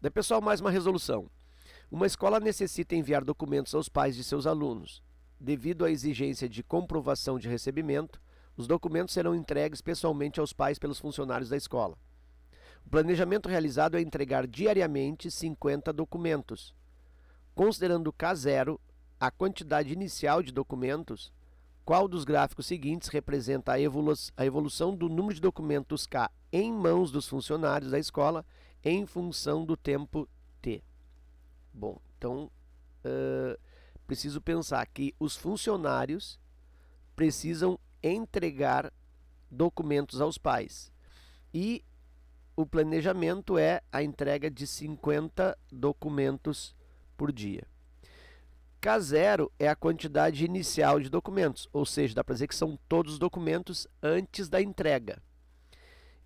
Daí, pessoal, mais uma resolução. Uma escola necessita enviar documentos aos pais de seus alunos. Devido à exigência de comprovação de recebimento, os documentos serão entregues pessoalmente aos pais pelos funcionários da escola. O planejamento realizado é entregar diariamente 50 documentos. Considerando K0 a quantidade inicial de documentos, qual dos gráficos seguintes representa a evolução do número de documentos K em mãos dos funcionários da escola em função do tempo T? Bom, então preciso pensar que os funcionários precisam entregar documentos aos pais. E o planejamento é a entrega de 50 documentos por dia. K0 é a quantidade inicial de documentos, ou seja, dá para dizer que são todos os documentos antes da entrega.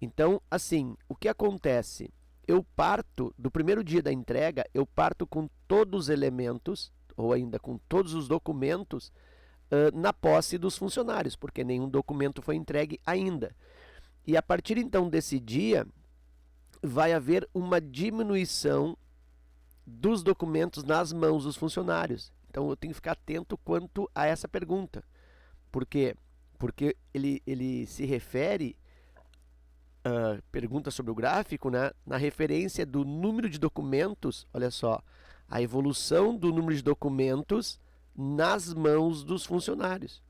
Então, assim, o que acontece? Eu parto, do primeiro dia da entrega, eu parto com todos os elementos, ou ainda com todos os documentos, na posse dos funcionários, porque nenhum documento foi entregue ainda. E a partir então desse dia, vai haver uma diminuição dos documentos nas mãos dos funcionários. Então eu tenho que ficar atento quanto a essa pergunta. Por quê? Porque ele se refere, pergunta sobre o gráfico, né, na referência do número de documentos, olha só, a evolução do número de documentos nas mãos dos funcionários.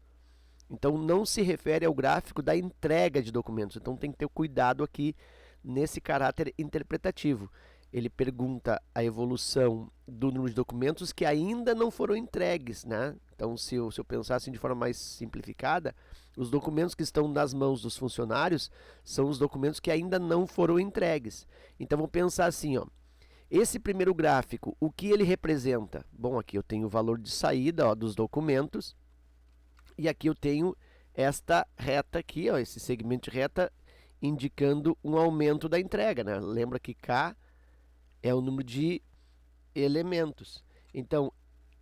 Então não se refere ao gráfico da entrega de documentos. Então tem que ter cuidado aqui nesse caráter interpretativo. Ele pergunta a evolução do número de documentos que ainda não foram entregues, né? Então se eu pensar assim de forma mais simplificada, os documentos que estão nas mãos dos funcionários são os documentos que ainda não foram entregues. Então vamos pensar assim, ó. Esse primeiro gráfico, o que ele representa? Bom, aqui eu tenho o valor de saída, ó, dos documentos. E aqui eu tenho esta reta aqui, ó, esse segmento de reta indicando um aumento da entrega, né? Lembra que K é o número de elementos. Então,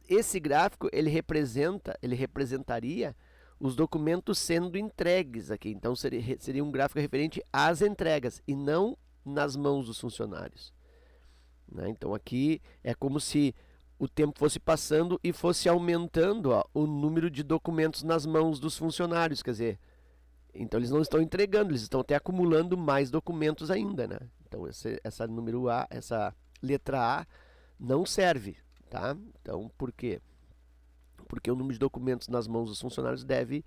esse gráfico ele representaria os documentos sendo entregues aqui. Então, seria um gráfico referente às entregas e não nas mãos dos funcionários, né? Então, aqui é como se o tempo fosse passando e fosse aumentando, ó, o número de documentos nas mãos dos funcionários, quer dizer, então eles não estão entregando, eles estão até acumulando mais documentos ainda, né? Então essa número A, essa letra A não serve, tá? Então por quê? Porque o número de documentos nas mãos dos funcionários deve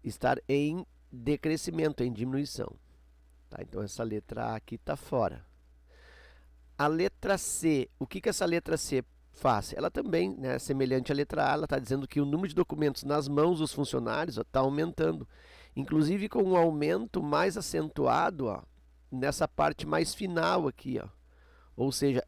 estar em decrescimento, em diminuição, tá? Então essa letra A aqui está fora. A letra C, o que essa letra C faz? Ela também, né, semelhante à letra A, ela está dizendo que o número de documentos nas mãos dos funcionários está aumentando, inclusive com um aumento mais acentuado, ó, nessa parte mais final aqui, ó. Ou seja,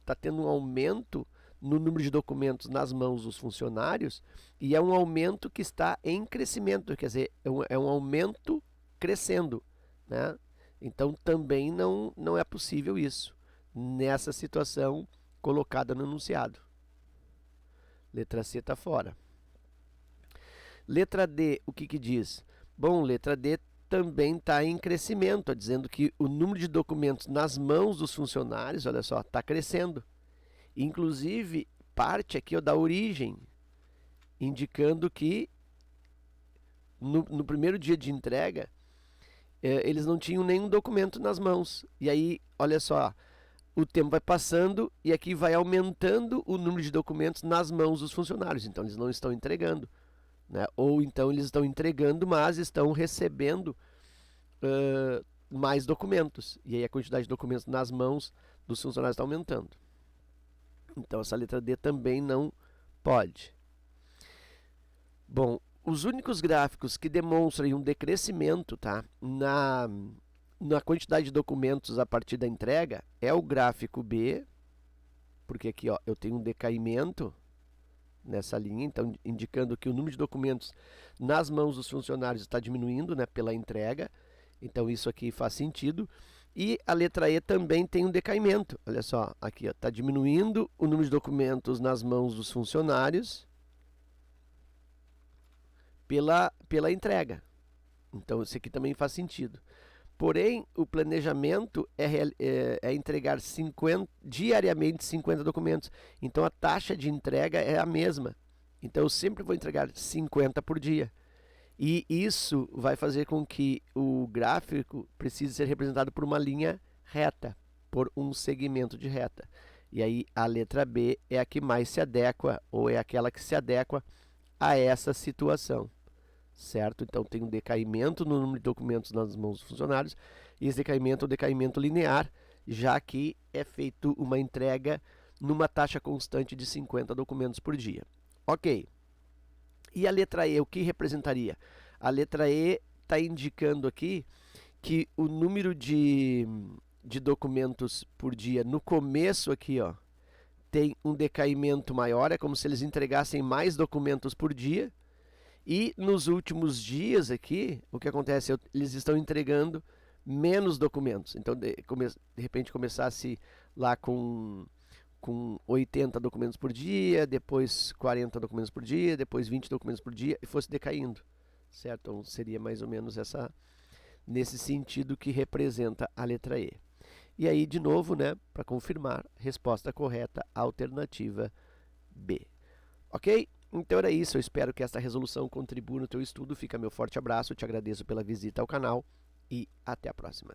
está tendo um aumento no número de documentos nas mãos dos funcionários e é um aumento que está em crescimento, quer dizer, é um aumento crescendo, né? Então também não é possível isso nessa situação colocada no enunciado. Letra C está fora. Letra D, o que diz? Bom, letra D também está em crescimento, dizendo que o número de documentos nas mãos dos funcionários, olha só, está crescendo. Inclusive, parte aqui, ó, da origem, indicando que no primeiro dia de entrega, eles não tinham nenhum documento nas mãos. E aí, olha só, o tempo vai passando e aqui vai aumentando o número de documentos nas mãos dos funcionários. Então, eles não estão entregando, né? Ou então eles estão entregando, mas estão recebendo mais documentos. E aí a quantidade de documentos nas mãos dos funcionários está aumentando. Então, essa letra D também não pode. Bom, os únicos gráficos que demonstram um decrescimento, tá, na quantidade de documentos a partir da entrega é o gráfico B, porque aqui, ó, eu tenho um decaimento nessa linha, então indicando que o número de documentos nas mãos dos funcionários está diminuindo, né, pela entrega. Então isso aqui faz sentido. E a letra E também tem um decaimento. Olha só, aqui está diminuindo o número de documentos nas mãos dos funcionários pela entrega. Então isso aqui também faz sentido. Porém, o planejamento é entregar diariamente 50 documentos. Então, a taxa de entrega é a mesma. Então, eu sempre vou entregar 50 por dia. E isso vai fazer com que o gráfico precise ser representado por uma linha reta, por um segmento de reta. E aí, a letra B é a que mais se adequa, ou é aquela que se adequa a essa situação. Certo? Então, tem um decaimento no número de documentos nas mãos dos funcionários, e esse decaimento é um decaimento linear, já que é feito uma entrega numa taxa constante de 50 documentos por dia. Ok. E a letra E, o que representaria? A letra E está indicando aqui que o número de documentos por dia no começo aqui, ó, tem um decaimento maior, é como se eles entregassem mais documentos por dia. E nos últimos dias aqui, o que acontece? Eles estão entregando menos documentos. Então, de repente, começasse lá com 80 documentos por dia, depois 40 documentos por dia, depois 20 documentos por dia, e fosse decaindo. Certo? Então, seria mais ou menos nesse sentido que representa a letra E. E aí, de novo, né, para confirmar, resposta correta, alternativa B. Ok? Então era isso, eu espero que esta resolução contribua no teu estudo. Fica meu forte abraço, te agradeço pela visita ao canal e até a próxima.